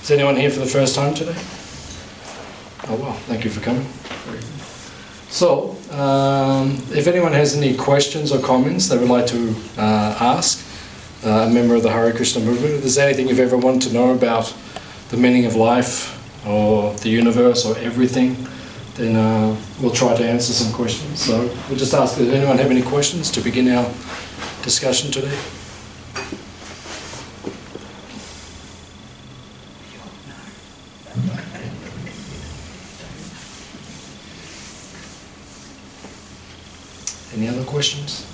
Is anyone here for the first time today? Oh wow, thank you for coming. So, if anyone has any questions or comments they would like to ask a member of the Hare Krishna movement, if there's anything you've ever wanted to know about the meaning of life or the universe or everything, then we'll try to answer some questions. So we'll just ask, does anyone have any questions to begin our discussion today? Any other questions?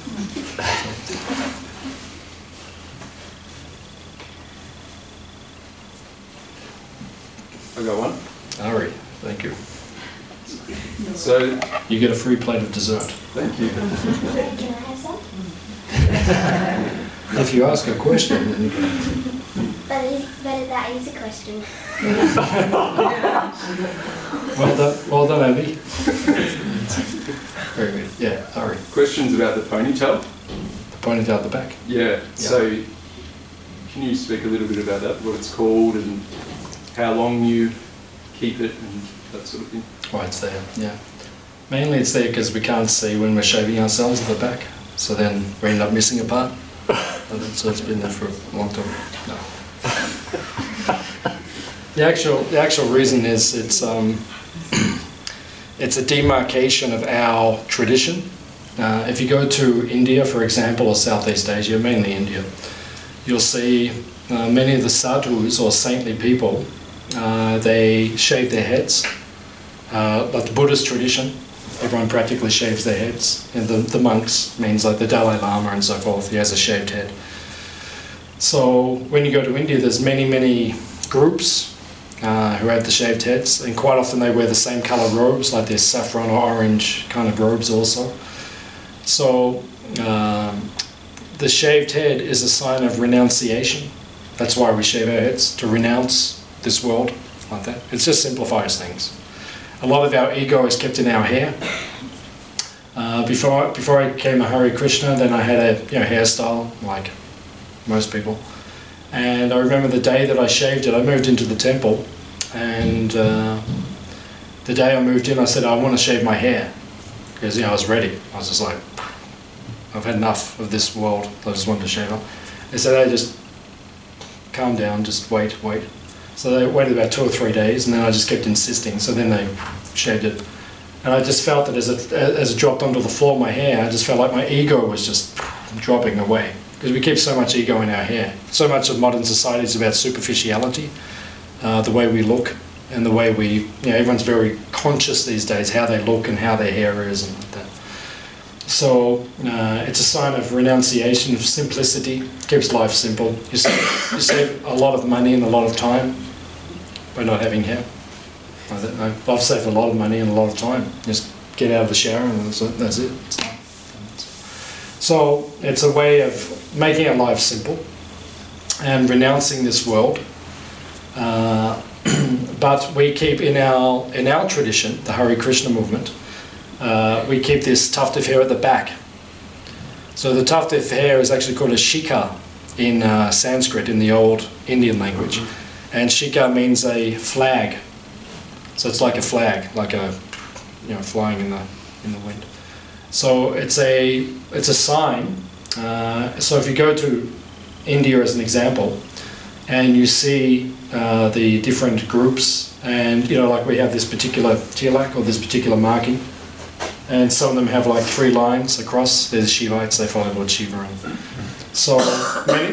I got one. Ari, thank you. So, you get a free plate of dessert. Thank you. Can I have some? If you ask a question, then you can. But that is a question. Well done, Abby. Very good. Yeah, Ari. Questions about the ponytail? The ponytail at the back. Yeah. So, can you speak a little bit about that? What it's called and how long you keep it and that sort of thing? Why it's there, yeah. Mainly it's there because we can't see when we're shaving ourselves at the back. So then we end up missing a part. So it's been there for a long time. No. The actual reason is it's a demarcation of our tradition. If you go to India, for example, or Southeast Asia, mainly India, you'll see many of the sadhus or saintly people, they shave their heads. Like the Buddhist tradition, everyone practically shaves their heads. And the monks, means like the Dalai Lama and so forth, he has a shaved head. So when you go to India, there's many groups who have the shaved heads, and quite often they wear the same colour robes, like their saffron or orange kind of robes also. So the shaved head is a sign of renunciation. That's why we shave our heads, to renounce this world like that. It just simplifies things. A lot of our ego is kept in our hair. Before I became a Hare Krishna, then I had a hairstyle like most people. And I remember the day that I shaved it, I moved into the temple, and the day I moved in, I said, I want to shave my hair, because I was ready. I was just like, I've had enough of this world. I just wanted to shave it. They said, hey, just calm down, just wait. So they waited about 2 or 3 days, and then I just kept insisting. So then they shaved it, and I just felt that as it dropped onto the floor of my hair, I just felt like my ego was just dropping away. Because we keep so much ego in our hair. So much of modern society is about superficiality, the way we look, and the way everyone's very conscious these days how they look and how their hair is and like that. So it's a sign of renunciation, of simplicity. It keeps life simple. You save a lot of money and a lot of time by not having hair. I've saved a lot of money and a lot of time. Just get out of the shower and that's it. So it's a way of making our lives simple and renouncing this world. But we keep in our tradition, the Hare Krishna movement, we keep this tuft of hair at the back. So the tuft of hair is actually called a shikha in Sanskrit, in the old Indian language. And shikha means a flag. So it's like a flag, like a flying in the wind. So it's a sign. So if you go to India as an example, and you see the different groups, and like we have this particular tilak or this particular marking, and some of them have like 3 lines across. There's Shivites, they follow Lord Shiva. And so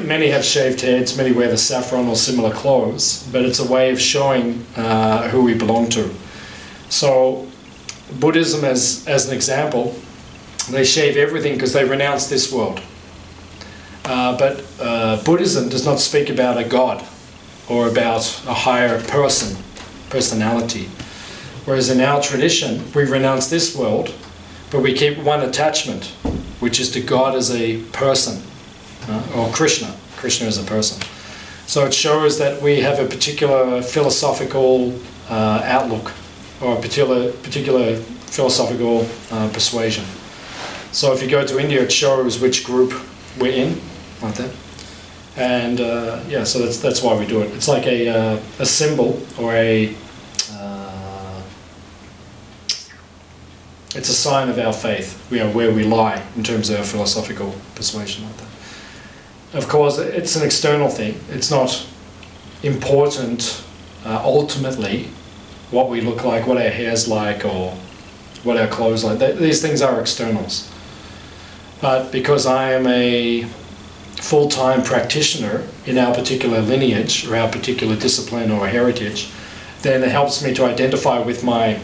many have shaved heads, many wear the saffron or similar clothes, but it's a way of showing who we belong to. So Buddhism, as an example, they shave everything because they renounce this world. But Buddhism does not speak about a god or about a higher personality. Whereas in our tradition, we renounce this world, but we keep one attachment, which is to God as a person, or Krishna. Krishna as a person. So it shows that we have a particular philosophical outlook, or a particular philosophical persuasion. So if you go to India, it shows which group we're in, like that. And yeah, so that's why we do it. It's like a symbol or it's a sign of our faith, where we lie in terms of our philosophical persuasion like that. Of course, it's an external thing. It's not important ultimately what we look like, what our hair's like, or what our clothes are like. These things are externals. But because I am a full-time practitioner in our particular lineage or our particular discipline or heritage, then it helps me to identify with my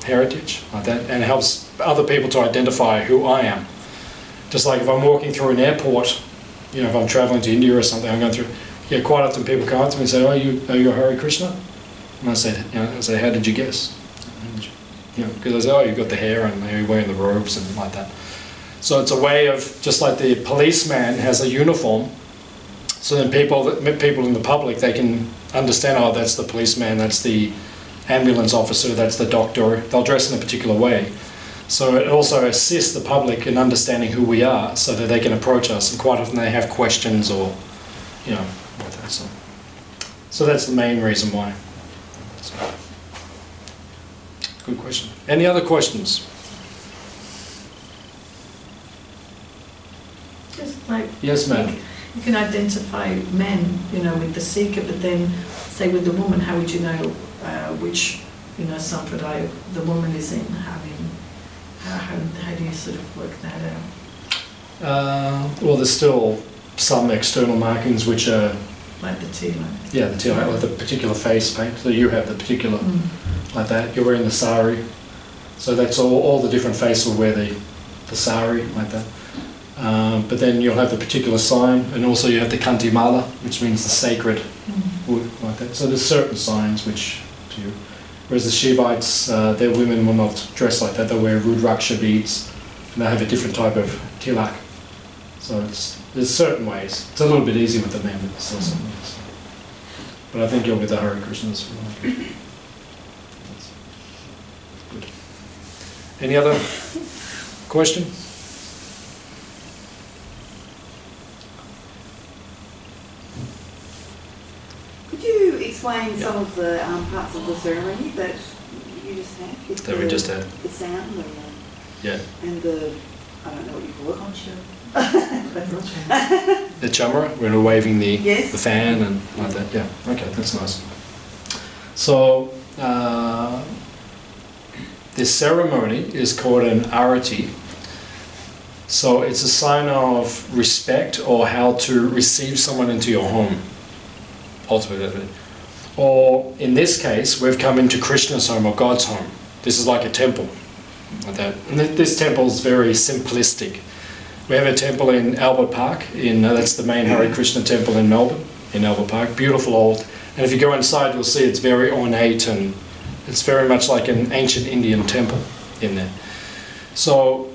heritage like that, and it helps other people to identify who I am. Just like if I'm walking through an airport, if I'm traveling to India or something, I'm going through, quite often people come up to me and say, are you Hare Krishna? And I say, how did you guess? Because I say, you've got the hair and you're wearing the robes and like that. So it's a way of, just like the policeman has a uniform, so then people in the public, they can understand, that's the policeman, that's the ambulance officer, that's the doctor. They'll dress in a particular way. So it also assists the public in understanding who we are, so that they can approach us, and quite often they have questions or, like that. So that's the main reason why. Good question. Any other questions? Just like, yes, ma'am. You can identify men, with the seeker, but then say with the woman, how would you know which, sampradaya the woman is in? How do you sort of work that out? Well, there's still some external markings which are like the tila. Yeah, the tila, like the particular face paint. So you have the particular like that. You're wearing the sari, so that's all the different faces will wear the sari like that. But then you'll have the particular sign, and also you have the kanti mala, which means the sacred wood like that. So there's certain signs which to you. Whereas the Shivites, their women will not dress like that. They'll wear rudraksha beads, and they have a different type of tilak. So there's certain ways. It's a little bit easier with the men, but still some ways. But I think you're with the Hare Krishnas. Good. Any other question? Could you explain some of the parts of the ceremony that you just had? That we just had. The sound and the, I don't know what you call it. Concha. The chamara, when we're waving the fan and like that. Yeah, okay, that's nice. So this ceremony is called an arati. So it's a sign of respect, or how to receive someone into your home, ultimately. Or in this case, we've come into Krishna's home or God's home. This is like a temple, like that. And this temple is very simplistic. We have a temple in Albert Park, that's the main Hare Krishna temple in Melbourne, in Albert Park, beautiful old. And if you go inside, you'll see it's very ornate, and it's very much like an ancient Indian temple in there. So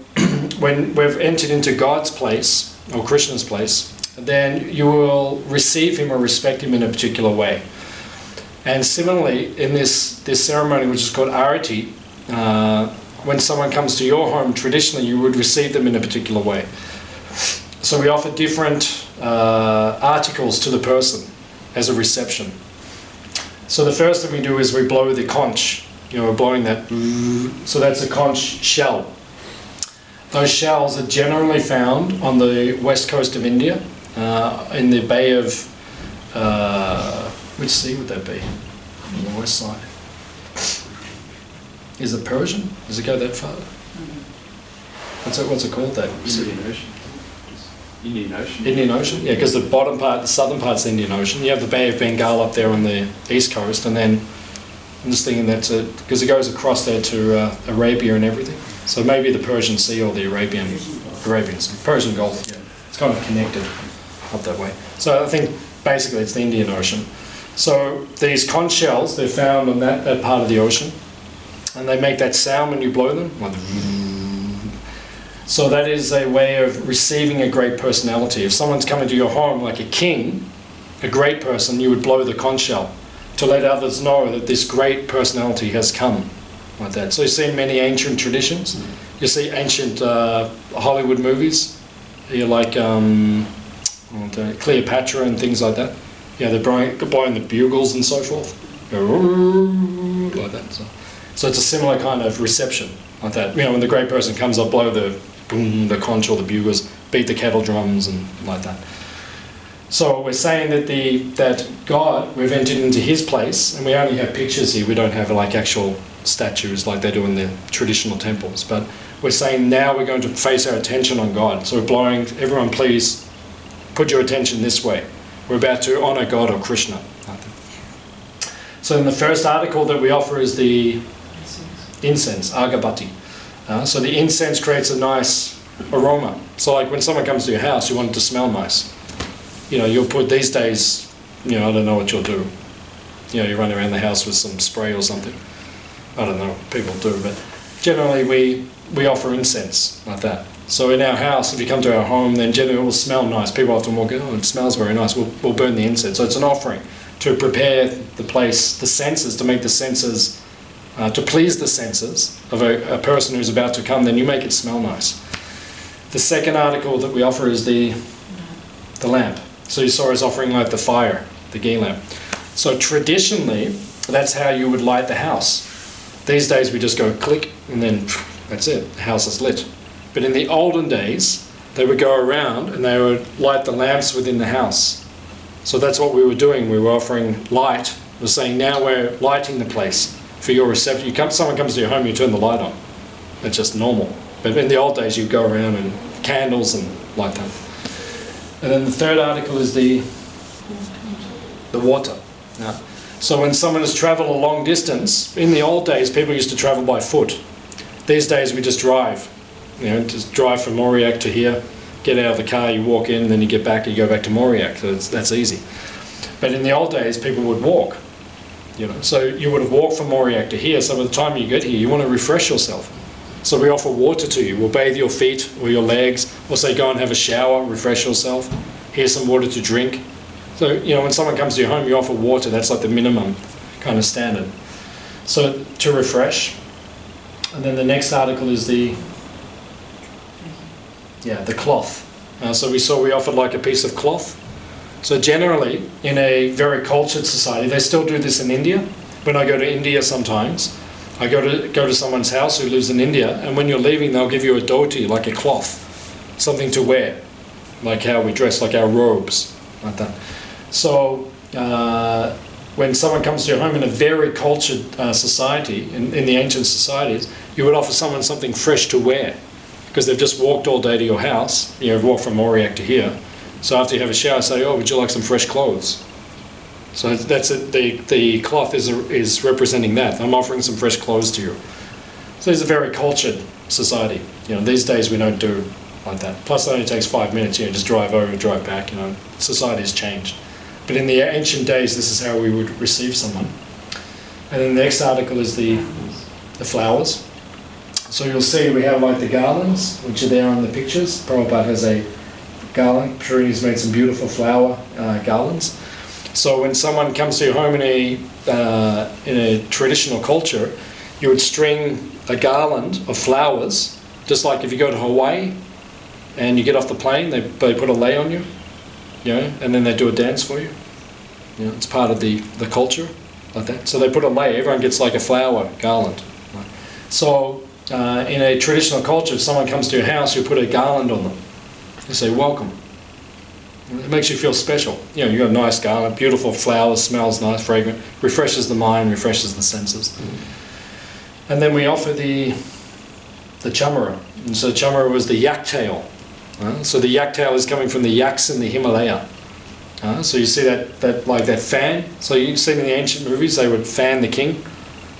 when we've entered into God's place, or Krishna's place, then you will receive him or respect him in a particular way. And similarly, in this ceremony, which is called arati, when someone comes to your home, traditionally you would receive them in a particular way. So we offer different articles to the person as a reception. So the first thing we do is we blow the conch. We're blowing that, so that's a conch shell. Those shells are generally found on the west coast of India, in the bay of, which sea would that be? On the west side. Is it Persian? Does it go that far? What's it called? That Indian Ocean. Indian Ocean. Indian Ocean, yeah, because the bottom part, the southern part's the Indian Ocean. You have the Bay of Bengal up there on the east coast, and then I'm just thinking that's it, because it goes across there to Arabia and everything. So maybe the Persian Sea or the Arabian Sea, Persian Gulf. Yeah, it's kind of connected up that way. So I think basically it's the Indian Ocean. So these conch shells, they're found on that part of the ocean, and they make that sound when you blow them. So that is a way of receiving a great personality. If someone's coming to your home like a king, a great person, you would blow the conch shell to let others know that this great personality has come, like that. So you see in many ancient traditions, you see ancient Hollywood movies. You're like, and Cleopatra and things like that. They're blowing the bugles and so forth. Like that. So it's a similar kind of reception like that. When the great person comes, they'll blow the boom, the conch or the bugles, beat the kettle drums and like that. So we're saying that God, we've entered into His place, and we only have pictures here. We don't have like actual statues like they do in the traditional temples. But we're saying now we're going to face our attention on God. So we're blowing, everyone please put your attention this way. We're about to honor God or Krishna. So then the first article that we offer is the incense, agabati. So the incense creates a nice aroma. So like when someone comes to your house, you want it to smell nice. You'll put these days, I don't know what you'll do. You run around the house with some spray or something. I don't know what people do, but generally we offer incense like that. So in our house, if you come to our home, then generally it will smell nice. People often walk in, oh, it smells very nice. We'll burn the incense. So it's an offering to prepare the place, the senses, to make the senses, to please the senses of a person who's about to come, then you make it smell nice. The second article that we offer is the lamp. So you saw us offering like the fire, the ghee lamp. So traditionally, that's how you would light the house. These days we just go click and then that's it, the house is lit. But in the olden days, they would go around and they would light the lamps within the house. So that's what we were doing. We were offering light. We're saying now we're lighting the place for your reception. Someone comes to your home, you turn the light on. That's just normal. But in the old days, you go around and candles and light that. And then the third article is the water. Now, so when someone has travelled a long distance, in the old days, people used to travel by foot. These days, we just drive. Just drive from Moriak to here, get out of the car, you walk in, then you get back, and you go back to Moriak. So that's easy. But in the old days, people would walk. So you would have walked from Moriak to here. So by the time you get here, you want to refresh yourself. So we offer water to you. We'll bathe your feet or your legs. We'll say go and have a shower, refresh yourself. Here's some water to drink. So, when someone comes to your home, you offer water. That's like the minimum kind of standard. So to refresh. And then the next article is the cloth. So we offered like a piece of cloth. So generally, in a very cultured society, they still do this in India. When I go to India sometimes, I go to someone's house who lives in India, and when you're leaving, they'll give you a dhoti, like a cloth, something to wear, like how we dress, like our robes, like that. So when someone comes to your home in a very cultured society, in the ancient societies, you would offer someone something fresh to wear, because they've just walked all day to your house. You've walked from Moriak to here. So after you have a shower, say, oh, would you like some fresh clothes? So that's it. The cloth is representing that. I'm offering some fresh clothes to you. So it's a very cultured society. These days we don't do like that. Plus it only takes 5 minutes. Just drive over and drive back. Society has changed. But in the ancient days, this is how we would receive someone. And then the next article is the flowers. So you'll see we have like the garlands, which are there on the pictures. Prabhupada has a garland. Sharini's made some beautiful flower garlands. So when someone comes to your home in a traditional culture, you would string a garland of flowers, just like if you go to Hawaii and you get off the plane, they put a lei on you, and then they do a dance for you. It's part of the culture, like that. So they put a lei, everyone gets like a flower garland. So in a traditional culture, if someone comes to your house, you put a garland on them. You say, welcome. It makes you feel special. You've got a nice garland, beautiful flowers, smells nice, fragrant, refreshes the mind, refreshes the senses. And then we offer the chamara. And so chamara was the yak tail. So the yak tail is coming from the yaks in the Himalaya. So you see that like that fan. So you see in the ancient movies, they would fan the king.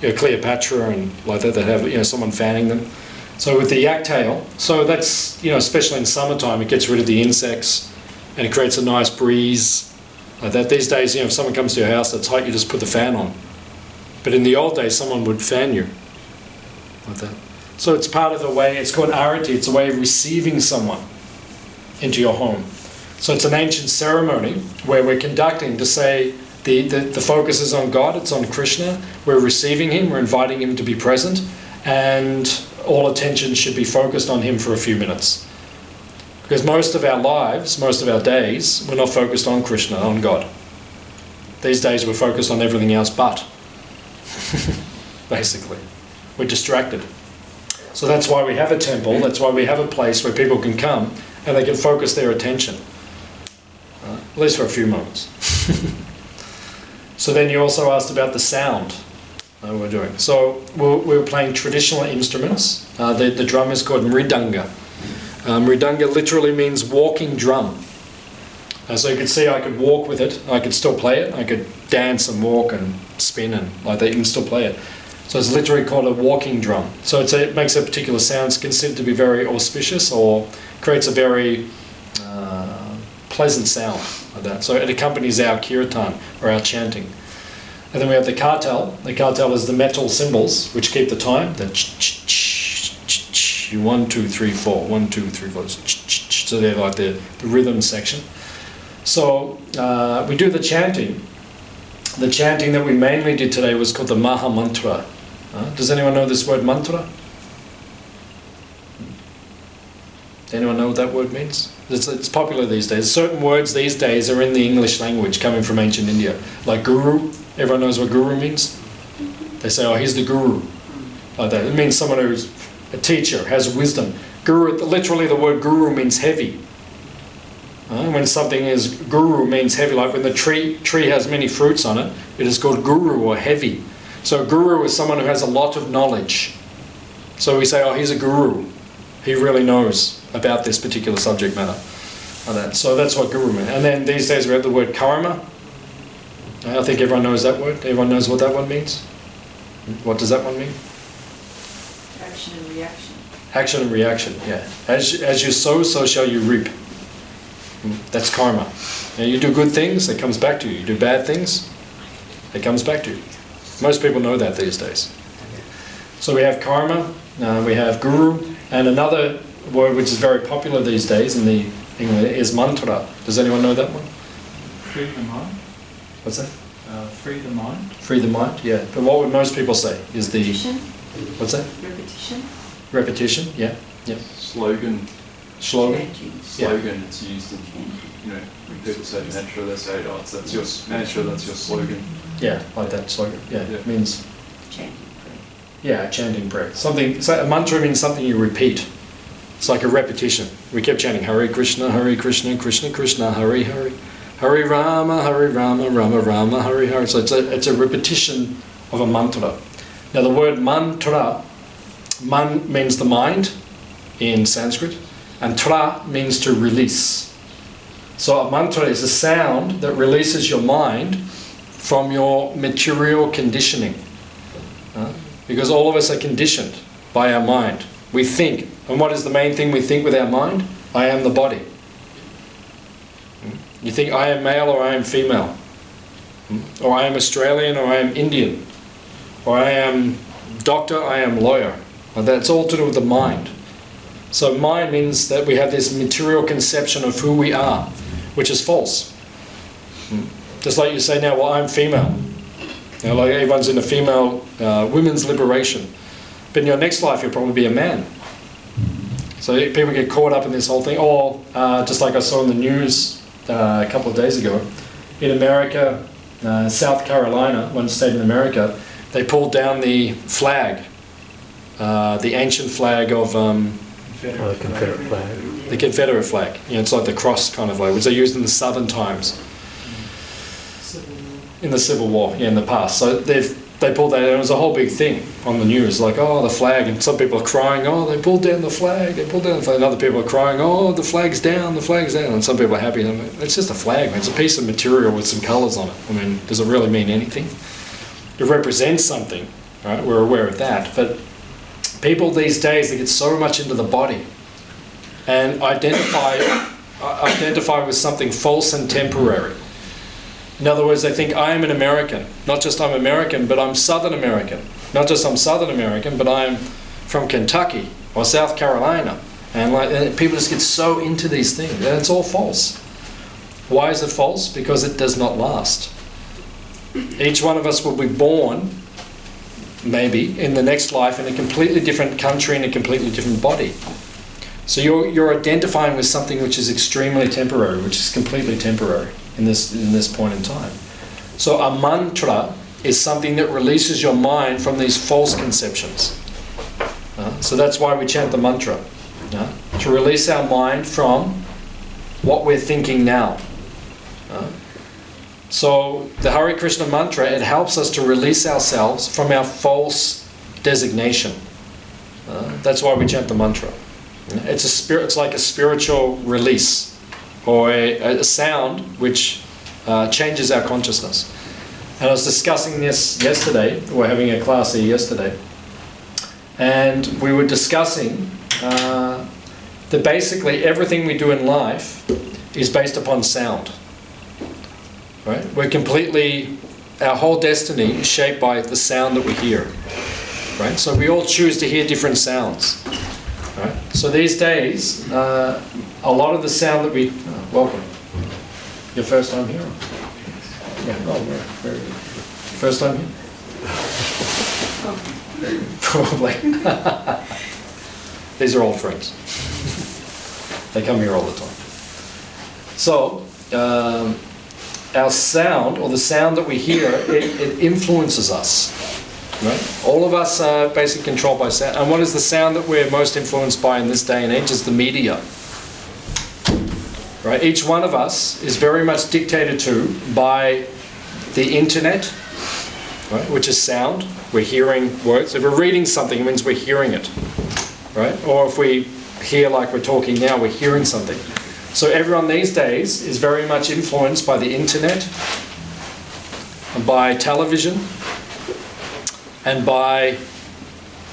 Cleopatra and like that, they'd have someone fanning them. So with the yak tail, so that's, especially in summertime, it gets rid of the insects and it creates a nice breeze like that. These days, if someone comes to your house that's hot, you just put the fan on. But in the old days, someone would fan you like that. So it's part of the way, it's called arati, it's a way of receiving someone into your home. So it's an ancient ceremony where we're conducting to say the focus is on God, it's on Krishna, we're receiving Him, we're inviting Him to be present, and all attention should be focused on Him for a few minutes. Because most of our lives, most of our days, we're not focused on Krishna, on God. These days we're focused on everything else but. Basically. We're distracted. So that's why we have a temple, that's why we have a place where people can come and they can focus their attention. At least for a few moments. So then you also asked about the sound we're doing. So we were playing traditional instruments. The drum is called mridanga. Mridanga literally means walking drum. So you could see I could walk with it, I could still play it, I could dance and walk and spin and like that, you can still play it. So it's literally called a walking drum. So it makes a particular sound. It's considered to be very auspicious or creates a very pleasant sound like that. So it accompanies our kirtan or our chanting. And then we have the kartal. The kartal is the metal cymbals which keep the time. The 1, 2, 3, 4, 1, 2, 3, 4. So they're like the rhythm section. So we do the chanting. The chanting that we mainly did today was called the Maha Mantra. Does anyone know this word mantra? Anyone know what that word means? It's popular these days. Certain words these days are in the English language coming from ancient India. Like guru. Everyone knows what guru means? They say, oh, he's the guru. Like that. It means someone who's a teacher, has wisdom. Guru, literally the word guru means heavy. When something is guru means heavy, like when the tree has many fruits on it, it is called guru or heavy. So a guru is someone who has a lot of knowledge. So we say, oh, he's a guru. He really knows about this particular subject matter. So that's what guru means. And then these days we have the word karma. I think everyone knows that word. Everyone knows what that one means? What does that one mean? Action and reaction. Action and reaction, yeah. As you sow, so shall you reap. That's karma. Now you do good things, it comes back to you. You do bad things, it comes back to you. Most people know that these days. So we have karma, we have guru, and another word which is very popular these days in the English is mantra. Does anyone know that one? Free the mind. What's that? Free the mind. Free the mind, yeah. But what would most people say is the... Repetition. What's that? Repetition. Repetition, yeah. Slogan. Slogan. Slogan, it's used in, when people say mantra, they say, oh, that's your mantra, that's your slogan. Yeah, like that slogan. Yeah, it means... Chanting prayer. Yeah, a chanting prayer. Something. So a mantra means something you repeat. It's like a repetition. We kept chanting Hare Krishna, Krishna Krishna, Hare Hare, Hare Rama, Rama Rama, Hare Hare. So it's a repetition of a mantra. Now the word mantra, man means the mind in Sanskrit, and tra means to release. So a mantra is a sound that releases your mind from your material conditioning. Because all of us are conditioned by our mind. We think. And what is the main thing we think with our mind? I am the body. You think I am male or I am female. Or I am Australian or I am Indian. Or I am doctor, I am lawyer. That's all to do with the mind. So mind means that we have this material conception of who we are, which is false. Just like you say now, well, I'm female. Like everyone's in a female women's liberation. But in your next life, you'll probably be a man. So people get caught up in this whole thing. Or just like I saw in the news a couple of days ago, in America, South Carolina, one state in America, they pulled down the flag, the ancient flag of... the Confederate flag. The Confederate flag. It's like the cross kind of flag, which they used in the southern times. In the Civil War, in the past. So they pulled that, and it was a whole big thing on the news, like, oh, the flag, and some people are crying, oh, they pulled down the flag, and other people are crying, oh, the flag's down, and some people are happy. It's just a flag, man. It's a piece of material with some colours on it. I mean, does it really mean anything? It represents something, right? We're aware of that, but people these days, they get so much into the body and identify with something false and temporary. In other words, they think I am an American. Not just I'm American, but I'm Southern American. Not just I'm Southern American, but I'm from Kentucky or South Carolina. And people just get so into these things, and it's all false. Why is it false? Because it does not last. Each one of us will be born, maybe, in the next life in a completely different country, in a completely different body. So you're identifying with something which is extremely temporary, which is completely temporary in this point in time. So a mantra is something that releases your mind from these false conceptions. So that's why we chant the mantra, to release our mind from what we're thinking now. So the Hare Krishna mantra, it helps us to release ourselves from our false designation. That's why we chant the mantra. It's like a spiritual release, or a sound which changes our consciousness. And I was discussing this yesterday. We were having a class here yesterday, and we were discussing that basically everything we do in life is based upon sound. Right? Our whole destiny is shaped by the sound that we hear. Right? So we all choose to hear different sounds. Right? So these days, a lot of the sound that we... welcome. Your first time here? Yeah. Oh, very good. First time here? Probably. These are old friends. They come here all the time. So, our sound, or the sound that we hear, it influences us. Right? All of us are basically controlled by sound. And what is the sound that we're most influenced by in this day and age? Is the media. Right? Each one of us is very much dictated to by the internet, right? Which is sound. We're hearing words. If we're reading something, it means we're hearing it. Right? Or if we hear like we're talking now, we're hearing something. So everyone these days is very much influenced by the internet, and by television, and by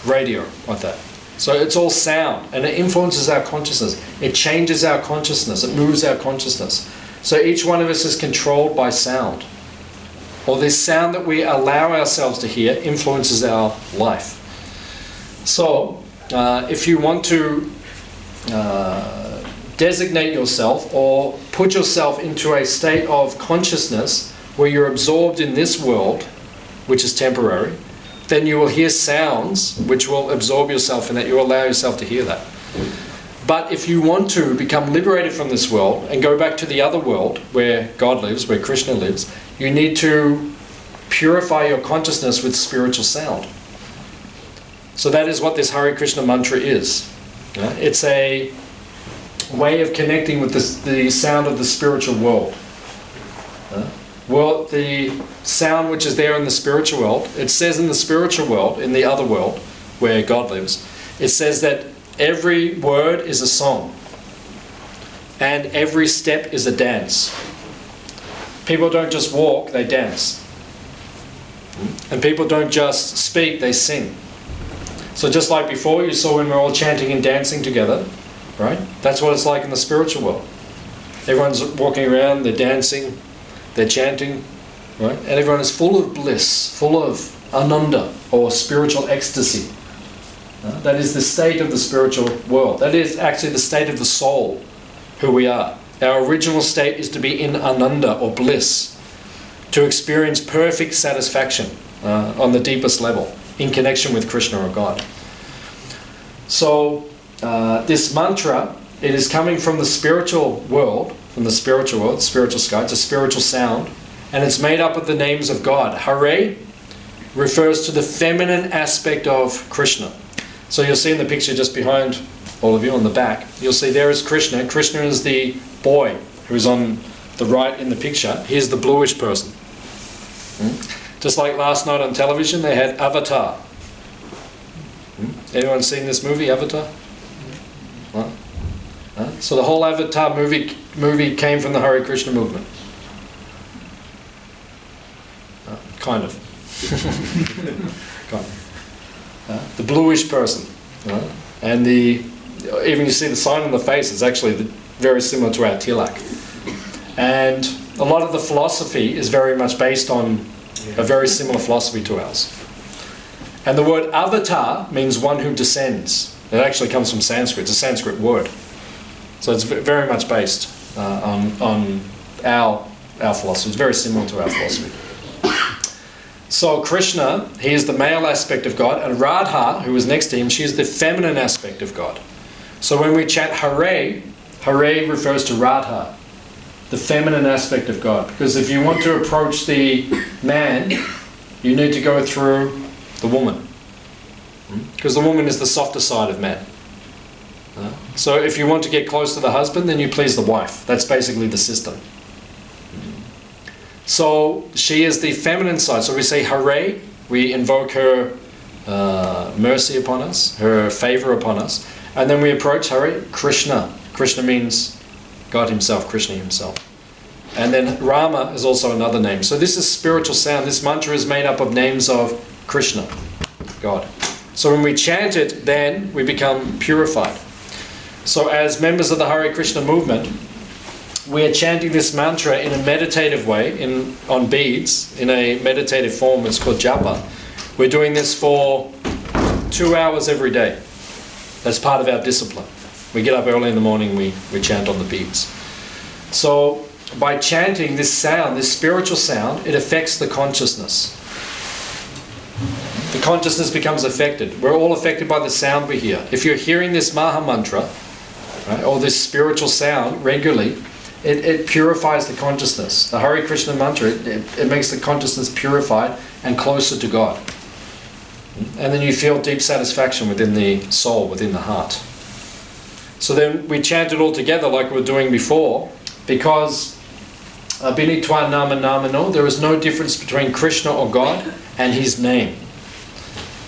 radio, like that. So it's all sound, and it influences our consciousness. It changes our consciousness. It moves our consciousness. So each one of us is controlled by sound. Or this sound that we allow ourselves to hear influences our life. So if you want to designate yourself or put yourself into a state of consciousness where you're absorbed in this world, which is temporary, then you will hear sounds which will absorb yourself in that. You allow yourself to hear that. But if you want to become liberated from this world and go back to the other world where God lives, where Krishna lives, you need to purify your consciousness with spiritual sound. So that is what this Hare Krishna mantra is. It's a way of connecting with the sound of the spiritual world. Well, the sound which is there in the spiritual world, it says in the spiritual world, in the other world where God lives, it says that every word is a song and every step is a dance. People don't just walk, they dance. And people don't just speak, they sing. So just like before, you saw when we're all chanting and dancing together, right? That's what it's like in the spiritual world. Everyone's walking around, they're dancing, they're chanting, right? And everyone is full of bliss, full of ananda, or spiritual ecstasy. That is the state of the spiritual world. That is actually the state of the soul, who we are. Our original state is to be in ananda, or bliss, to experience perfect satisfaction on the deepest level, in connection with Krishna or God. So this mantra, it is coming from the spiritual world, spiritual sky. It's a spiritual sound, and it's made up of the names of God. Hare refers to the feminine aspect of Krishna. So you'll see in the picture just behind all of you on the back, you'll see there is Krishna. Krishna is the boy who's on the right in the picture. Here's the bluish person. Just like last night on television, they had Avatar. Anyone seen this movie, Avatar? So the whole Avatar movie came from the Hare Krishna movement. Kind of. Kind of. The bluish person. And even you see the sign on the face is actually very similar to our tilak. And a lot of the philosophy is very much based on a very similar philosophy to ours. And the word avatar means one who descends. It actually comes from Sanskrit. It's a Sanskrit word. So it's very much based on our philosophy. It's very similar to our philosophy. So Krishna, he is the male aspect of God, and Radha, who is next to him, she is the feminine aspect of God. So when we chant Hare, Hare refers to Radha, the feminine aspect of God. Because if you want to approach the man, you need to go through the woman. Because the woman is the softer side of man. So if you want to get close to the husband, then you please the wife. That's basically the system. So she is the feminine side. So we say Hare, we invoke her mercy upon us, her favor upon us. And then we approach Hare Krishna. Krishna means God himself, Krishna himself. And then Rama is also another name. So this is spiritual sound. This mantra is made up of names of Krishna, God. So when we chant it, then we become purified. So as members of the Hare Krishna movement, we are chanting this mantra in a meditative way, on beads, in a meditative form. It's called japa. We're doing this for 2 hours every day. That's part of our discipline. We get up early in the morning, we chant on the beads. So by chanting this sound, this spiritual sound, it affects the consciousness. The consciousness becomes affected. We're all affected by the sound we hear. If you're hearing this Maha Mantra, right, or this spiritual sound regularly, it purifies the consciousness. The Hare Krishna mantra, it makes the consciousness purified and closer to God. And then you feel deep satisfaction within the soul, within the heart. So then we chant it all together like we were doing before, because Binitwa Nama Namano, there is no difference between Krishna or God and his name.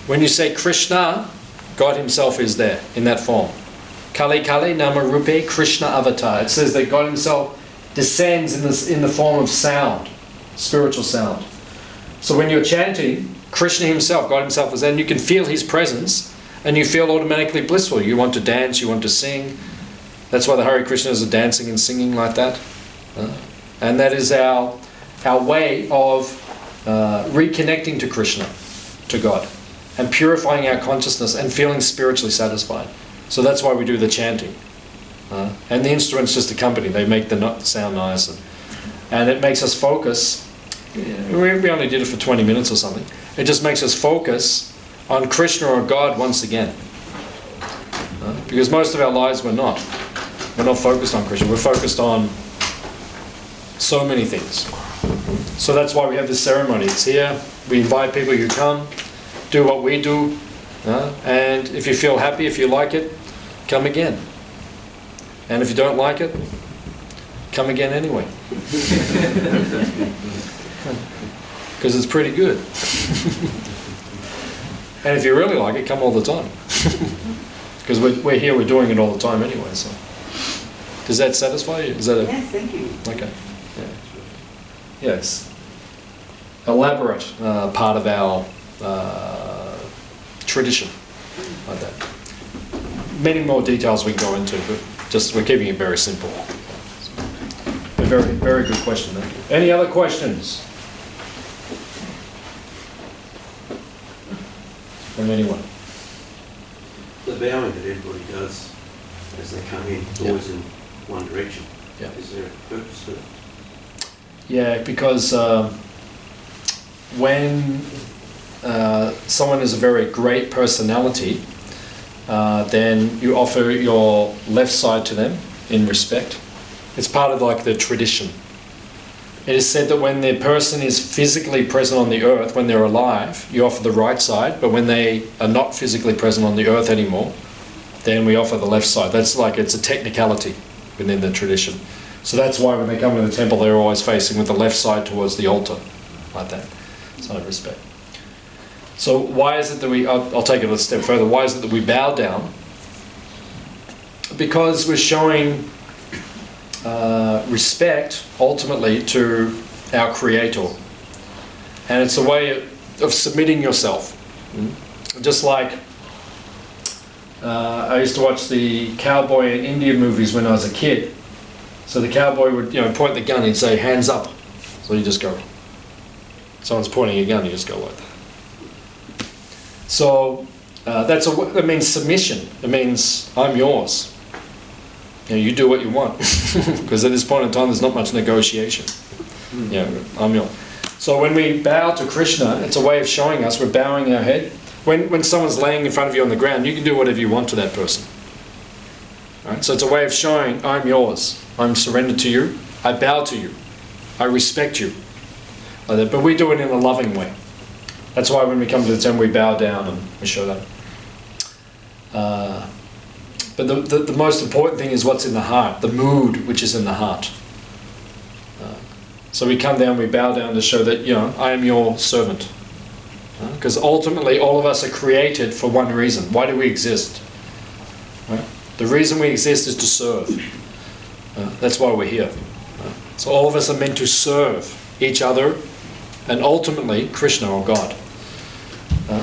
When you say Krishna, God himself is there in that form. Kali Kali Nama Rupe Krishna Avatar. It says that God himself descends in the form of sound, spiritual sound. So when you're chanting, Krishna himself, God himself is there, and you can feel his presence, and you feel automatically blissful. You want to dance, you want to sing. That's why the Hare Krishnas are dancing and singing like that. And that is our way of reconnecting to Krishna, to God, and purifying our consciousness and feeling spiritually satisfied. So that's why we do the chanting. And the instruments just accompany. They make the sound nice. And it makes us focus. We only did it for 20 minutes or something. It just makes us focus on Krishna or God once again. Because most of our lives we're not. We're not focused on Krishna. We're focused on so many things. So that's why we have this ceremony. It's here. We invite people who come, do what we do. And if you feel happy, if you like it, come again. And if you don't like it, come again anyway. Because it's pretty good. And if you really like it, come all the time. Because we're here, we're doing it all the time anyway. So, does that satisfy you? Is that Yes, thank you. Okay. Yeah, it's elaborate part of our tradition, like that. Many more details we can go into, but just we're keeping it very simple. A very, very good question. Thank you. Any other questions from anyone? The bowing that everybody does as they come in, always in one direction. Yeah. Is there a purpose for that? Yeah, because when someone is a very great personality, then you offer your left side to them in respect. It's part of like the tradition. It is said that when the person is physically present on the earth, when they're alive, you offer the right side, but when they are not physically present on the earth anymore, then we offer the left side. That's like, it's a technicality within the tradition. So that's why when they come to the temple, they're always facing with the left side towards the altar, like that. Sign of respect. So why is it that we, I'll take it a step further, why is it that we bow down? Because we're showing respect, ultimately, to our Creator. And it's a way of submitting yourself. Just like, I used to watch the cowboy and Indian movies when I was a kid. So the cowboy would, point the gun and he'd say, hands up. So you just go. Someone's pointing a gun, you just go like that. So that means submission. It means I'm yours. You do what you want. Because at this point in time, there's not much negotiation. I'm yours. So when we bow to Krishna, it's a way of showing us we're bowing our head. When someone's laying in front of you on the ground, you can do whatever you want to that person. Right? So it's a way of showing, I'm yours. I'm surrendered to you. I bow to you. I respect you. Like that. But we do it in a loving way. That's why when we come to the temple, we bow down and we show that. But the most important thing is what's in the heart, the mood which is in the heart. So we come down, we bow down to show that, I am your servant. Because ultimately all of us are created for one reason. Why do we exist? Right? The reason we exist is to serve. That's why we're here. So all of us are meant to serve each other and ultimately Krishna or God.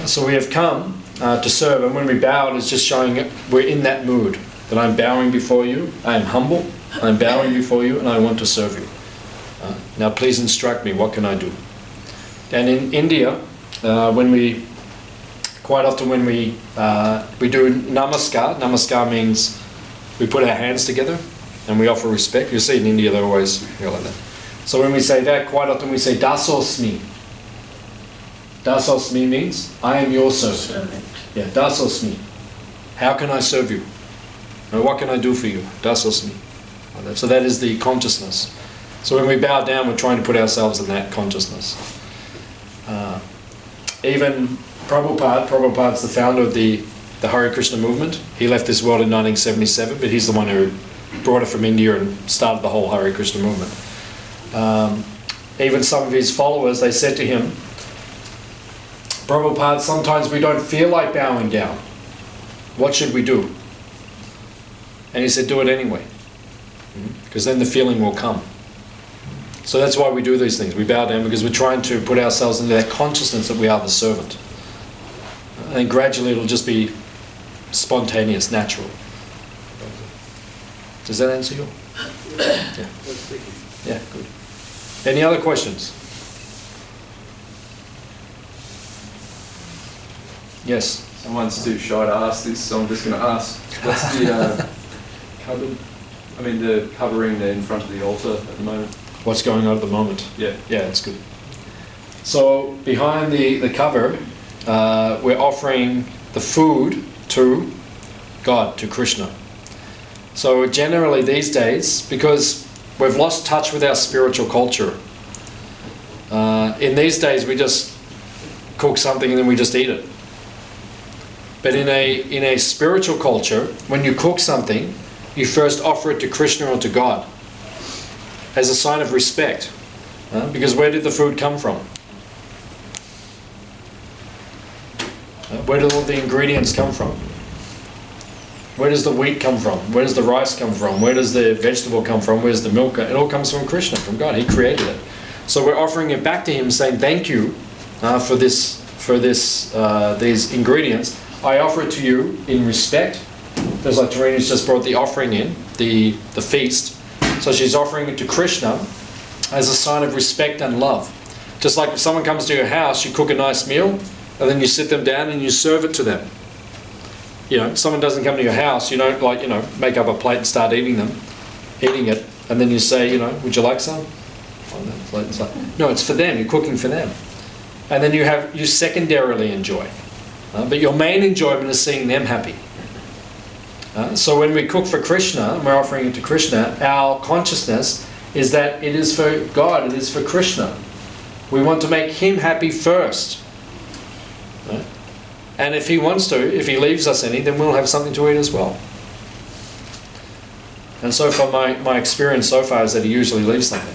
So we have come to serve, and when we bow, it's just showing we're in that mood, that I'm bowing before you, I am humble, I'm bowing before you, and I want to serve you. Now please instruct me, what can I do? And in India, quite often when we do namaskar means we put our hands together and we offer respect. You see in India they're always like that. So when we say that, quite often we say dasosmi. Dasosmi means I am your servant. Yeah, dasosmi. How can I serve you? What can I do for you? Dasosmi. So that is the consciousness. So when we bow down, we're trying to put ourselves in that consciousness. Even Prabhupada's the founder of the Hare Krishna movement. He left this world in 1977, but he's the one who brought it from India and started the whole Hare Krishna movement. Even some of his followers, they said to him, Prabhupada, sometimes we don't feel like bowing down. What should we do? And he said, do it anyway. Because then the feeling will come. So that's why we do these things. We bow down because we're trying to put ourselves into that consciousness that we are the servant. And gradually it'll just be spontaneous, natural. Does that answer you? Yeah. Yeah, good. Any other questions? Yes. Someone's too shy to ask this, so I'm just going to ask. What's the the covering there in front of the altar at the moment? What's going on at the moment? Yeah. Yeah, it's good. So behind the cover, we're offering the food to God, to Krishna. So generally these days, because we've lost touch with our spiritual culture, in these days we just cook something and then we just eat it. But in a spiritual culture, when you cook something, you first offer it to Krishna or to God as a sign of respect. Because where did the food come from? Where did all the ingredients come from? Where does the wheat come from? Where does the rice come from? Where does the vegetable come from? Where's the milk? It all comes from Krishna, from God. He created it. So we're offering it back to Him, saying thank you for these ingredients. I offer it to you in respect. There's like Tarina's just brought the offering in, the feast. So she's offering it to Krishna as a sign of respect and love. Just like if someone comes to your house, you cook a nice meal, and then you sit them down and you serve it to them. Someone doesn't come to your house, you don't make up a plate and start eating it, and then you say, would you like some? No, it's for them. You're cooking for them, and then you secondarily enjoy, but your main enjoyment is seeing them happy. So when we cook for Krishna and we're offering it to Krishna, our consciousness is that it is for God, it is for Krishna. We want to make Him happy first. Right? And if He wants to, if He leaves us any, then we'll have something to eat as well. And so far, my experience so far is that He usually leaves something.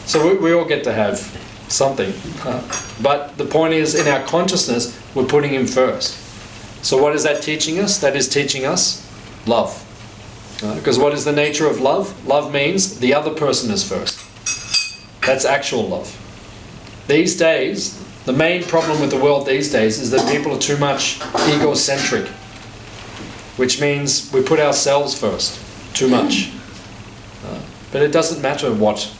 So we all get to have something. But the point is, in our consciousness, we're putting Him first. So what is that teaching us? That is teaching us love. Because what is the nature of love? Love means the other person is first. That's actual love. These days, the main problem with the world these days is that people are too much egocentric, which means we put ourselves first, too much. But it doesn't matter what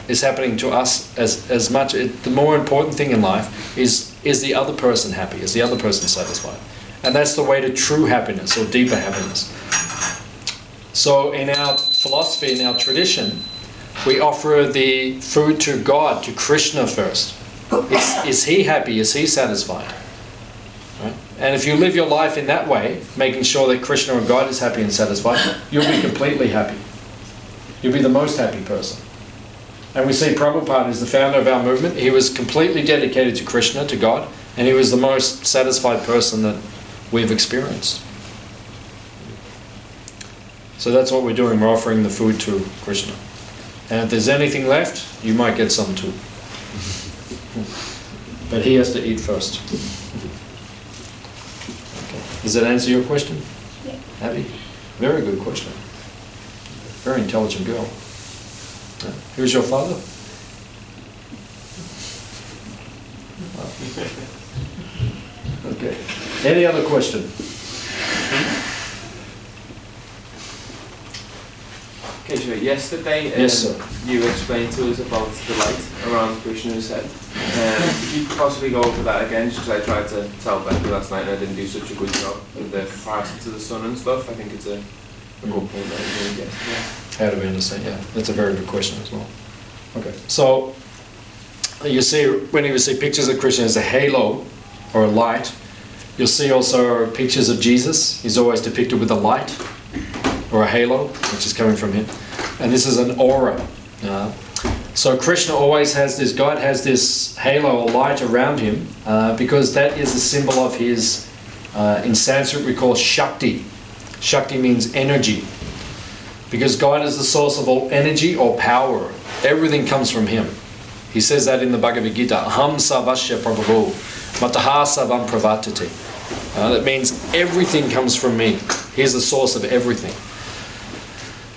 is happening to us as much. The more important thing in life is the other person happy? Is the other person satisfied? And that's the way to true happiness or deeper happiness. So in our philosophy, in our tradition, we offer the food to God, to Krishna first. Is He happy? Is He satisfied? Right? And if you live your life in that way, making sure that Krishna or God is happy and satisfied, you'll be completely happy. You'll be the most happy person. And we see Prabhupada is the founder of our movement. He was completely dedicated to Krishna, to God, and he was the most satisfied person that we've experienced. So that's what we're doing. We're offering the food to Krishna. And if there's anything left, you might get some too. But he has to eat first. Okay. Does that answer your question? Yeah. Abby? Very good question. Very intelligent girl. Who's your father? Okay. Any other question? Okay, sure. Yesterday, Yes, sir. you explained to us about the light around Krishna's head. Could you possibly go over that again? Just because I tried to tell Becky last night and I didn't do such a good job with the comparison to the sun and stuff. I think it's a good point that you made yesterday. How do we understand? Yeah, that's a very good question as well. Okay, so you see, when you see pictures of Krishna as a halo or a light, you'll see also pictures of Jesus. He's always depicted with a light or a halo, which is coming from him. And this is an aura. So Krishna always has this, God has this halo or light around him because that is a symbol of his, in Sanskrit we call Shakti. Shakti means energy. Because God is the source of all energy or power. Everything comes from him. He says that in the Bhagavad Gita. Aham sarvasya prabhu, mataha sarvam pravartate. That means everything comes from me. He's the source of everything.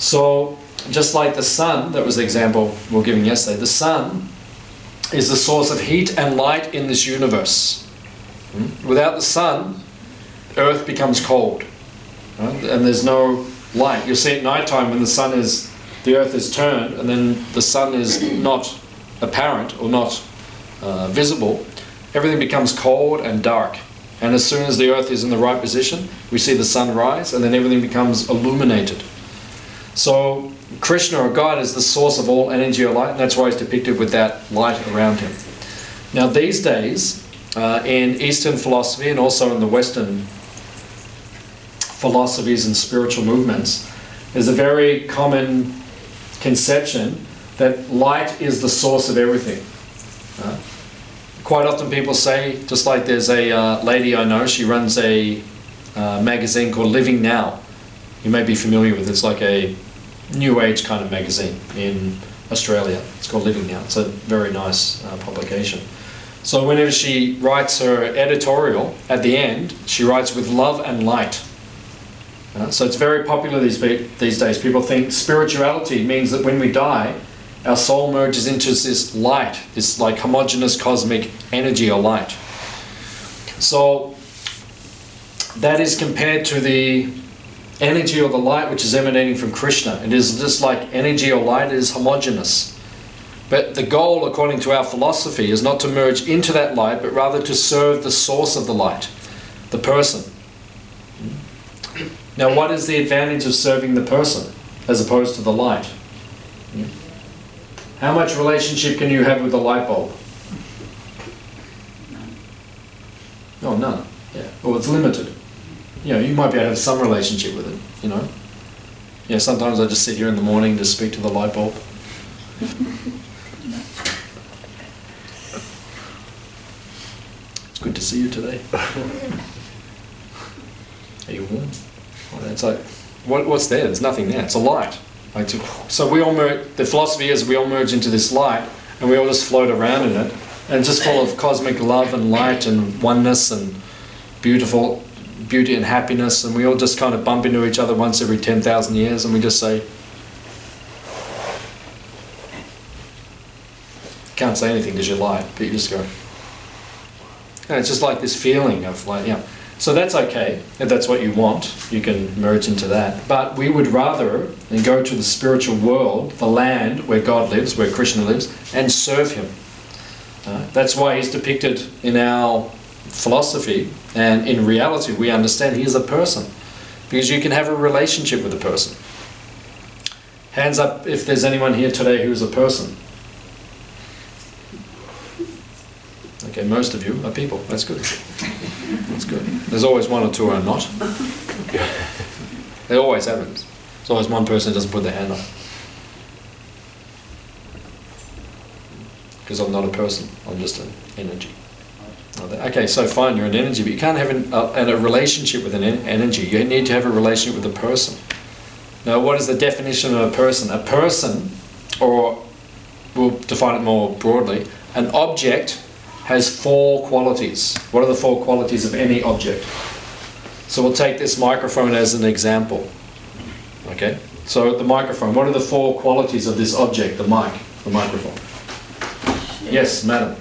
So, just like the sun, that was the example we were giving yesterday, the sun is the source of heat and light in this universe. Without the sun, Earth becomes cold. And there's no light. You'll see at night time when the Earth is turned and then the sun is not apparent or not visible, everything becomes cold and dark. And as soon as the Earth is in the right position, we see the sun rise and then everything becomes illuminated. So Krishna or God is the source of all energy or light, and that's why he's depicted with that light around him. Now these days, in Eastern philosophy and also in the Western philosophies and spiritual movements, there's a very common conception that light is the source of everything. Quite often people say, just like there's a lady I know, she runs a magazine called Living Now. You may be familiar with it. It's like a new age kind of magazine in Australia. It's called Living Now. It's a very nice publication. So whenever she writes her editorial, at the end, she writes with love and light. So it's very popular these days. People think spirituality means that when we die, our soul merges into this light, this like homogeneous cosmic energy or light. So that is compared to the energy or the light which is emanating from Krishna. It is just like energy or light is homogeneous. But the goal, according to our philosophy, is not to merge into that light, but rather to serve the source of the light, the person. Now, what is the advantage of serving the person as opposed to the light? How much relationship can you have with the light bulb? No, none. Yeah. Well, it's limited. You know, you might be able to have some relationship with it, you know. Yeah, sometimes I just sit here in the morning to speak to the light bulb. It's good to see you today. Are you warm? Well, it's like, what's there? There's nothing there. It's a light. Like so we all merge, the philosophy is we all merge into this light and we all just float around in it, and it's just full of cosmic love and light and oneness and beauty and happiness, and we all just kind of bump into each other once every 10,000 years and we just say, can't say anything because you're light, but you just go. And it's just like this feeling of like, yeah. So that's okay, if that's what you want, you can merge into that. But we would rather go to the spiritual world, the land where God lives, where Krishna lives, and serve him. That's why he's depicted in our philosophy, and in reality we understand he is a person. Because you can have a relationship with a person. Hands up if there's anyone here today who is a person. Okay, most of you are people, that's good. That's good. There's always one or two who are not. It always happens. There's always one person who doesn't put their hand up. Because I'm not a person, I'm just an energy. Okay, so fine, you're an energy, but you can't have a relationship with an energy. You need to have a relationship with a person. Now, what is the definition of a person? A person, or we'll define it more broadly, an object has 4 qualities. What are the 4 qualities of any object? So we'll take this microphone as an example. Okay, so the microphone, what are the 4 qualities of this object, the mic, the microphone? Yes, madam.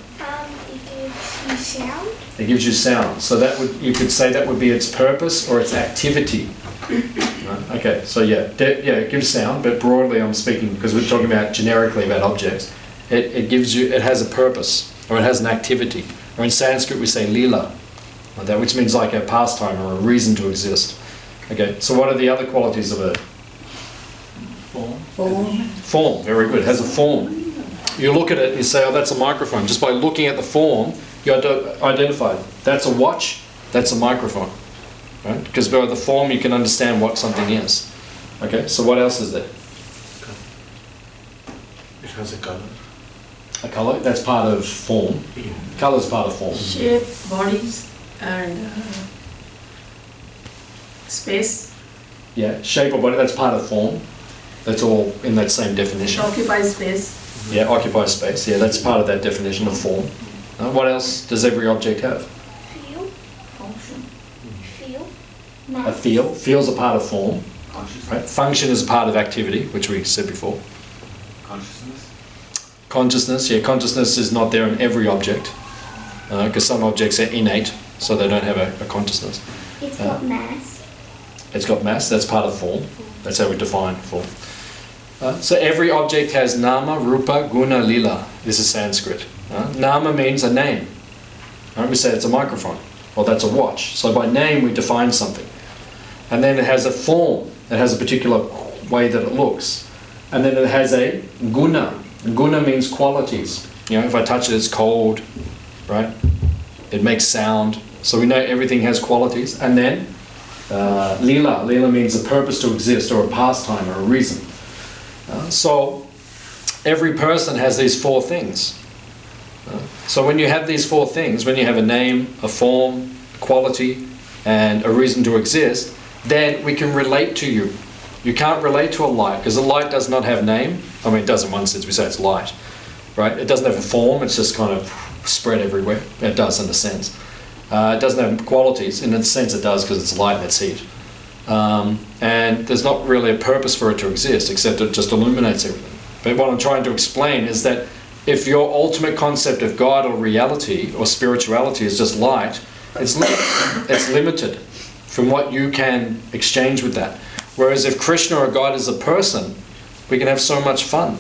It gives you sound. It gives you sound. So that would, you could say that would be its purpose or its activity. Right? Okay, so yeah, it gives sound, but broadly I'm speaking, because we're talking about generically about objects. It gives you, it has a purpose, or it has an activity. Or in Sanskrit we say lila, like that, which means like a pastime or a reason to exist. Okay, so what are the other qualities of a Form. form? Very good, it has a form. You look at it and you say, oh, that's a microphone. Just by looking at the form, you identify it. That's a watch, that's a microphone. Right? Because by the form you can understand what something is. Okay, so what else is there? It has a colour. A colour, that's part of form. Colour is part of form. Shape, bodies, and space. Yeah, shape or body, that's part of form. That's all in that same It definition. occupies space. Yeah, occupies space. Yeah, that's part of that definition of form. What else does every object have? Feel. Function. Feel. A Mass. feel. Feel's a part of form. Consciousness. Right? Function is a part of activity, which we said before. Consciousness. Consciousness, yeah, consciousness is not there in every object, because some objects are innate, so they don't have a consciousness. It's got mass. It's got mass, that's part of form. That's how we define form. So every object has nama, rupa, guna, lila. This is Sanskrit. Nama means a name. We say it's a microphone, or that's a watch. So by name we define something. And then it has a form, it has a particular way that it looks. And then it has a guna. Guna means qualities. You know, if I touch it, it's cold, right? It makes sound. So we know everything has qualities. And then lila. Lila means a purpose to exist, or a pastime, or a reason. So every person has these 4 things. So when you have these 4 things, when you have a name, a form, quality, and a reason to exist, then we can relate to you. You can't relate to a light, because a light does not have name. I mean, it does in one sense, we say it's light, right? It doesn't have a form, it's just kind of spread everywhere. It does in a sense. It doesn't have qualities. In a sense it does, because it's light and it's heat. And there's not really a purpose for it to exist, except it just illuminates everything. But what I'm trying to explain is that if your ultimate concept of God or reality or spirituality is just light, it's limited from what you can exchange with that. Whereas if Krishna or God is a person, we can have so much fun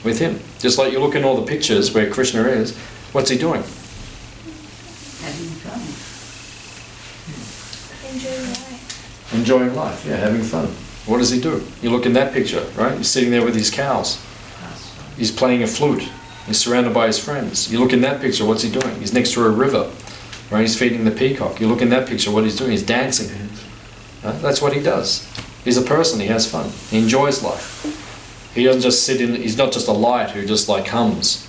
with him. Just like you look in all the pictures where Krishna is, what's he doing? Having fun. Enjoy life. Enjoying life, yeah, having fun. What does he do? You look in that picture, right? He's sitting there with his cows. He's playing a flute. He's surrounded by his friends. You look in that picture, what's he doing? He's next to a river, right? He's feeding the peacock. You look in that picture, what he's doing? He's dancing. That's what he does. He's a person, he has fun. He enjoys life. He doesn't just sit in, he's not just a light who just like hums.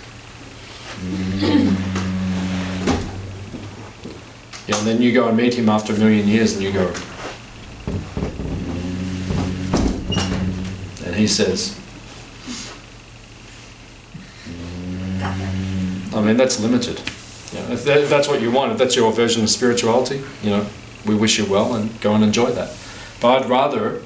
Yeah, and then you go and meet him after 1,000,000 years and you go, and he says, I mean, that's limited. You know, if that's what you want, if that's your version of spirituality, you know, we wish you well and go and enjoy that. But I'd rather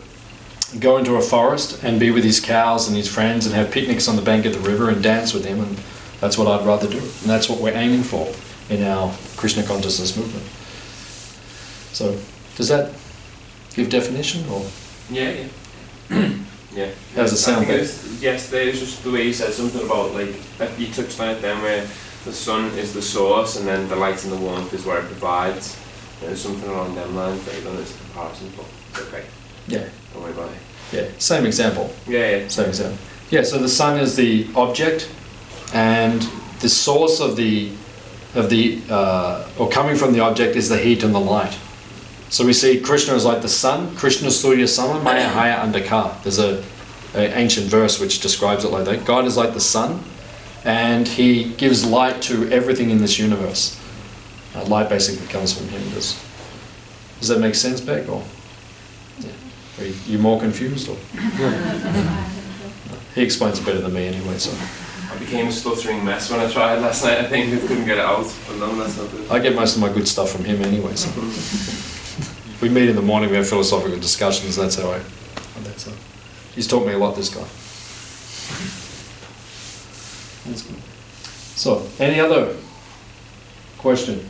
go into a forest and be with his cows and his friends and have picnics on the bank of the river and dance with him, and that's what I'd rather do. And that's what we're aiming for in our Krishna consciousness movement. So, does that give definition or? Yeah. Yeah. How does it sound? I think yesterday it was just the way you said something about, like, you touched on it then, where the sun is the source and then the light and the warmth is where it provides. There's something along them lines that you don't know it's a comparison, but it's okay. Yeah. Don't worry about it. Yeah. Same example. Yeah. Same example. Yeah. So the sun is the object, and the source of the of the, or coming from the object is the heat and the light. So we see Krishna is like the sun. Krishna Surya Sama Maya Haya Andaka. There's a ancient verse which describes it like that. God is like the sun, and he gives light to everything in this universe. Light basically comes from him. Does that make sense, Beck? Or are you more confused? Or? He explains it better than me anyway. So I became a stuttering mess when I tried last night. I think I couldn't get it out, but no, that's not good. I get most of my good stuff from him anyway. So we meet in the morning. We have philosophical discussions. That's how I. He's taught me a lot. This guy. That's good. So, any other question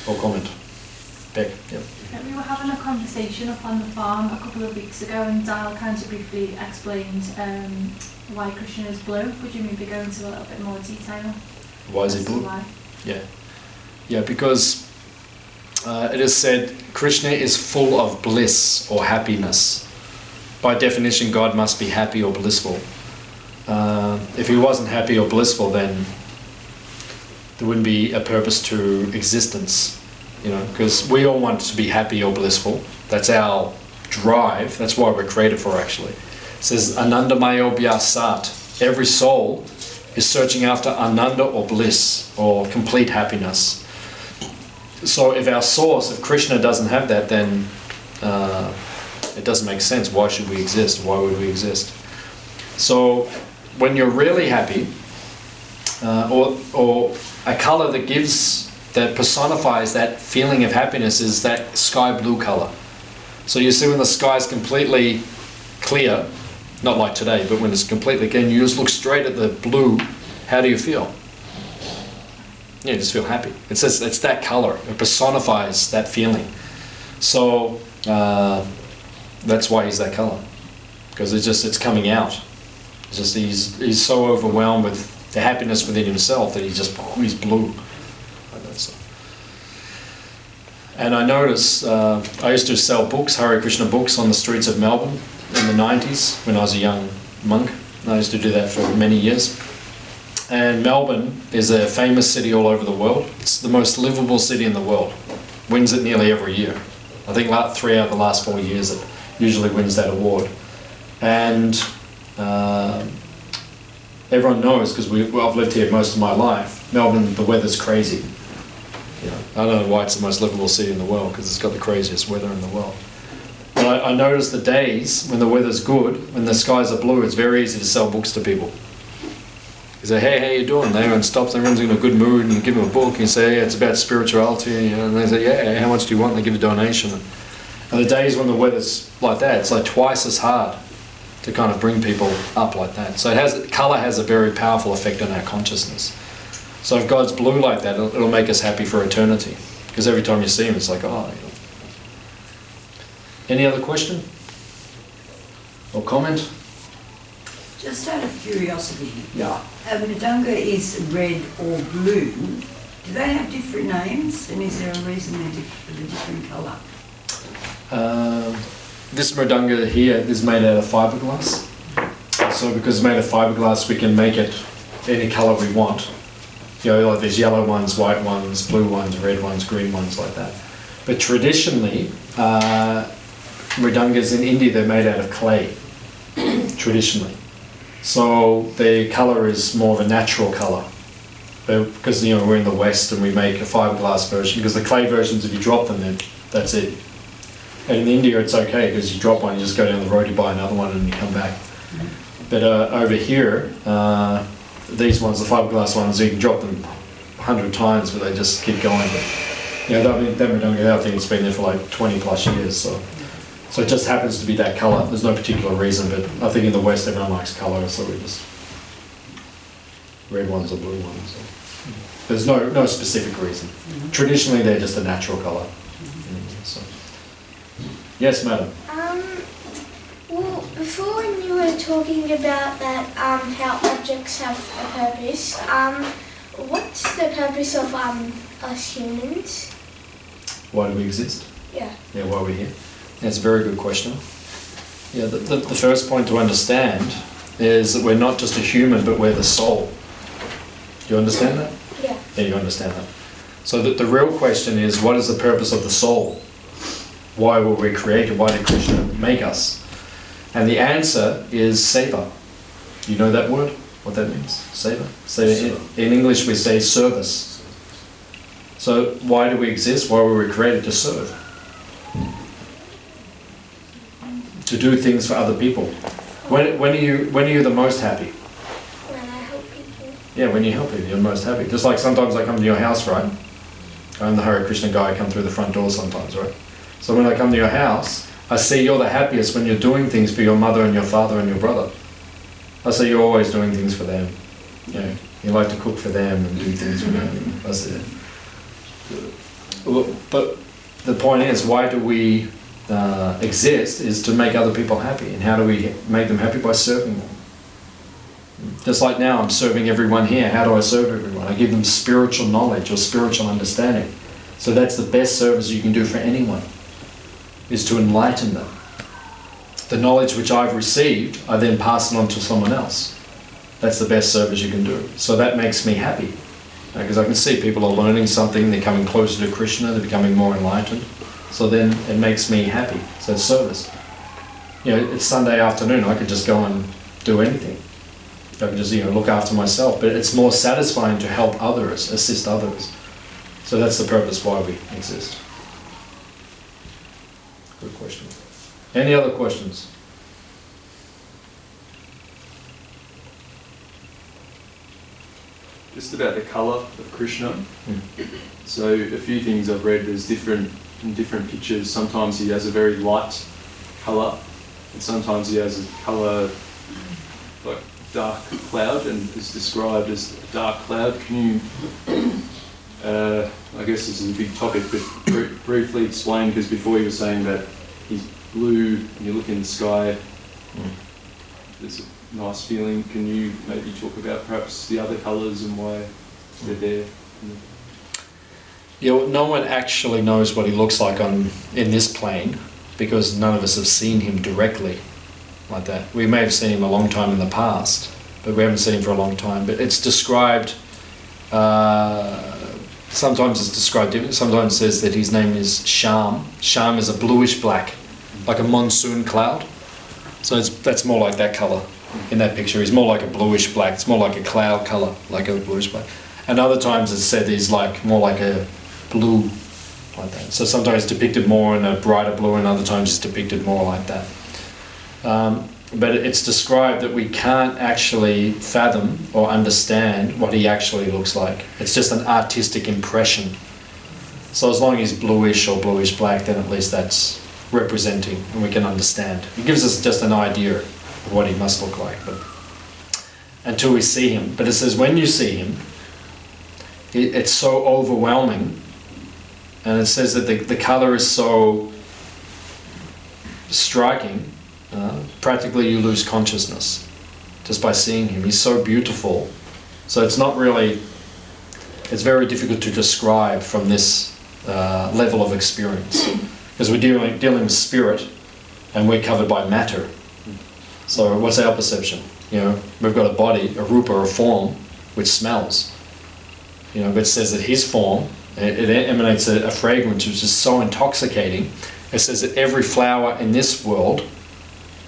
or comment? Beck, yeah. We were having a conversation up on the farm a couple of weeks ago, and Dal kind of briefly explained why Krishna is blue. Could you maybe go into a little bit more detail? Why is he blue? Why? Yeah, because it is said Krishna is full of bliss or happiness. By definition, God must be happy or blissful. If he wasn't happy or blissful, then there wouldn't be a purpose to existence. Because we all want to be happy or blissful. That's our drive. That's why we're created for, actually. It says, Anandamayo Vyasat. Every soul is searching after Ananda or bliss or complete happiness. So if our source, if Krishna doesn't have that, then it doesn't make sense. Why should we exist? Why would we exist? So when you're really happy, or a color that personifies that feeling of happiness is that sky blue color. So you see when the sky is completely clear, not like today, but when it's completely clear, and you just look straight at the blue, how do you feel? Yeah, you just feel happy. It's that color. It personifies that feeling. So that's why he's that color, because it's coming out. It's just he's so overwhelmed with the happiness within himself that he's blue. And I notice, I used to sell books, Hare Krishna books, on the streets of Melbourne in the 90s when I was a young monk. I used to do that for many years. And Melbourne is a famous city all over the world. It's the most livable city in the world. Wins it nearly every year. I think 3 out of the last 4 years it usually wins that award. And everyone knows, because I've lived here most of my life, Melbourne, the weather's crazy. I don't know why it's the most livable city in the world, because it's got the craziest weather in the world. But I notice the days when the weather's good, when the skies are blue, it's very easy to sell books to people. You say, hey, how you doing? Everyone stops, everyone's in a good mood, and you give them a book, and you say, hey, it's about spirituality, and they say, yeah, how much do you want? And they give a donation. And the days when the weather's like that, it's like twice as hard to kind of bring people up like that. So colour has a very powerful effect on our consciousness. So if God's blue like that, it'll make us happy for eternity. Because every time you see him, it's like, oh. Any other question? Or comment? Just out of curiosity, Yeah. Mridanga is red or blue. Do they have different names? And is there a reason they're for the different colour? This Mridanga here is made out of fiberglass. So because it's made of fiberglass, we can make it any colour we want. Like there's yellow ones, white ones, blue ones, red ones, green ones, like that. But traditionally, Mridangas in India, they're made out of clay, traditionally. So the colour is more of a natural colour. But because we're in the West and we make a fiberglass version, because the clay versions, if you drop them, then that's it. And in India it's okay, because you drop one, you just go down the road, you buy another one and you come back. But over here, these ones, the fiberglass ones, you can drop them 100 times, but they just keep going. But, that Mridanga, I think it's been there for like 20 plus years. So it just happens to be that colour. There's no particular reason, but I think in the West everyone likes colour, so we just red ones or blue ones. So. There's no specific reason. Traditionally, they're just a natural colour. So. Yes, madam. Well, before when you were talking about that, how objects have a purpose, what's the purpose of us humans? Why do we exist? Yeah. Yeah, why are we here? That's a very good question. Yeah, the first point to understand is that we're not just a human, but we're the soul. Do you understand that? Yeah. Yeah, you understand that. So the real question is, what is the purpose of the soul? Why were we created? Why did Krishna make us? And the answer is seva. You know that word? What that means? Seva? Seva. In English we say service. So why do we exist? Why were we created? To serve. To do things for other people. When are you the most happy? When I help people. Yeah, when you help people, you're most happy. Just like sometimes I come to your house, right? I'm the Hare Krishna guy, I come through the front door sometimes, right? So when I come to your house, I see you're the happiest when you're doing things for your mother and your father and your brother. I see you're always doing things for them. You know, you like to cook for them and do things for them. I see it. But the point is, why do we exist is to make other people happy. And how do we make them happy? By serving them. Just like now, I'm serving everyone here. How do I serve everyone? I give them spiritual knowledge or spiritual understanding. So that's the best service you can do for anyone, is to enlighten them. The knowledge which I've received, I then pass it on to someone else. That's the best service you can do. So that makes me happy. Because I can see people are learning something, they're coming closer to Krishna, they're becoming more enlightened. So then it makes me happy. So it's service. You know, it's Sunday afternoon, I could just go and do anything. I can just, look after myself. But it's more satisfying to help others, assist others. So that's the purpose why we exist. Good question. Any other questions? Just about the colour of Krishna. So a few things I've read, there's different pictures. Sometimes he has a very light colour, and sometimes he has a colour like dark cloud, and is described as a dark cloud. Can you, I guess this is a big topic, but briefly explain, because before you were saying that he's blue, and you look in the sky, there's a nice feeling. Can you maybe talk about perhaps the other colours and why they're there? Yeah, well, no one actually knows what he looks like in this plane, because none of us have seen him directly like that. We may have seen him a long time in the past, but we haven't seen him for a long time. But it's described, sometimes it's described differently. Sometimes it says that his name is Sham. Sham is a bluish black, like a monsoon cloud. So that's more like that colour in that picture. He's more like a bluish black. It's more like a cloud colour, like a bluish black. And other times it's said he's like more like a blue, like that. So sometimes it's depicted more in a brighter blue, and other times it's depicted more like that. But it's described that we can't actually fathom or understand what he actually looks like. It's just an artistic impression. So as long as he's bluish or bluish black, then at least that's representing, and we can understand. It gives us just an idea of what he must look like, but until we see him. But it says when you see him, it's so overwhelming, and it says that the colour is so striking, practically you lose consciousness just by seeing him. He's so beautiful. So it's not really, it's very difficult to describe from this level of experience, because we're dealing with spirit and we're covered by matter. So what's our perception? We've got a body, a rupa, a form, which smells. But it says that his form, it emanates a fragrance which is so intoxicating. It says that every flower in this world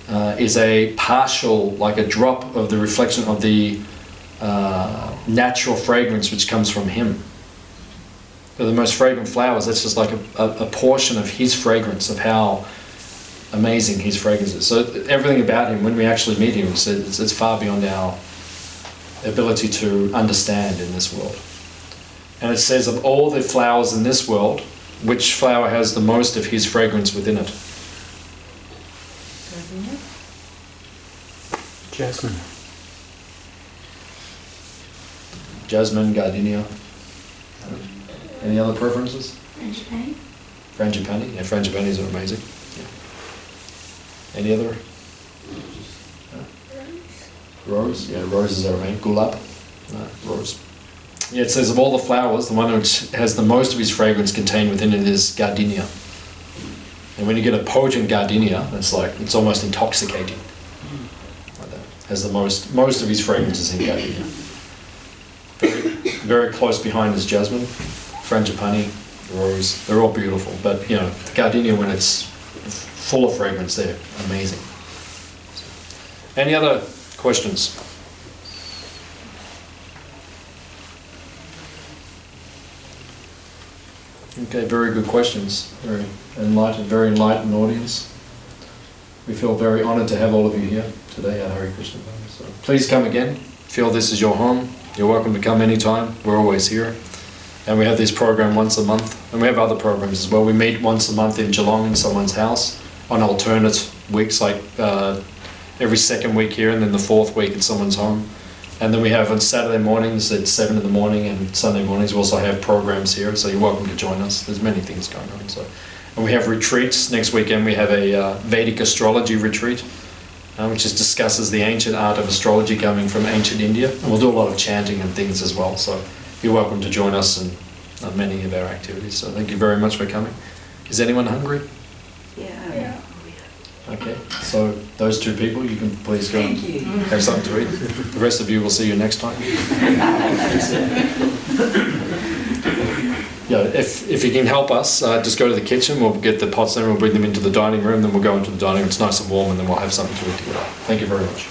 is a partial, like a drop of the reflection of the natural fragrance which comes from him. The most fragrant flowers, that's just like a portion of his fragrance, of how amazing his fragrance is. So everything about him, when we actually meet him, it's far beyond our ability to understand in this world. And it says of all the flowers in this world, which flower has the most of his fragrance within it? Jasmine. Jasmine, gardenia. Any other preferences? Frangipani. Frangipani? Yeah, frangipanis are amazing. Yeah. Any other? Rose? Yeah, roses are amazing. Gulab? Rose. Yeah, it says of all the flowers, the one which has the most of his fragrance contained within it is gardenia. And when you get a potent gardenia, it's almost intoxicating. Like that. Has the most of his fragrances in gardenia. very close behind is jasmine, frangipani, rose. They're all beautiful, but you know, the gardenia, when it's full of fragrance, they're amazing. Any other questions? Okay, very good questions. Very enlightened audience. We feel very honoured to have all of you here today at Hare Krishna. So please come again. Feel this is your home. You're welcome to come anytime. We're always here. And we have this program once a month. And we have other programs as well. We meet once a month in Geelong in someone's house on alternate weeks, like every second week here and then the fourth week in someone's home. And then we have on Saturday mornings at 7 in the morning and Sunday mornings we also have programs here, so you're welcome to join us. There's many things going on. So, and we have retreats. Next weekend we have a Vedic astrology retreat, which discusses the ancient art of astrology coming from ancient India. And we'll do a lot of chanting and things as well. So you're welcome to join us in many of our activities. So thank you very much for coming. Is anyone hungry? Yeah. Okay, so those two people, you can please go and Thank you. have something to eat. The rest of you, will see you next time. Yeah, if you can help us, just go to the kitchen. We'll get the pots there. We'll bring them into the dining room. Then we'll go into the dining room. It's nice and warm, and then we'll have something to eat together. Thank you very much.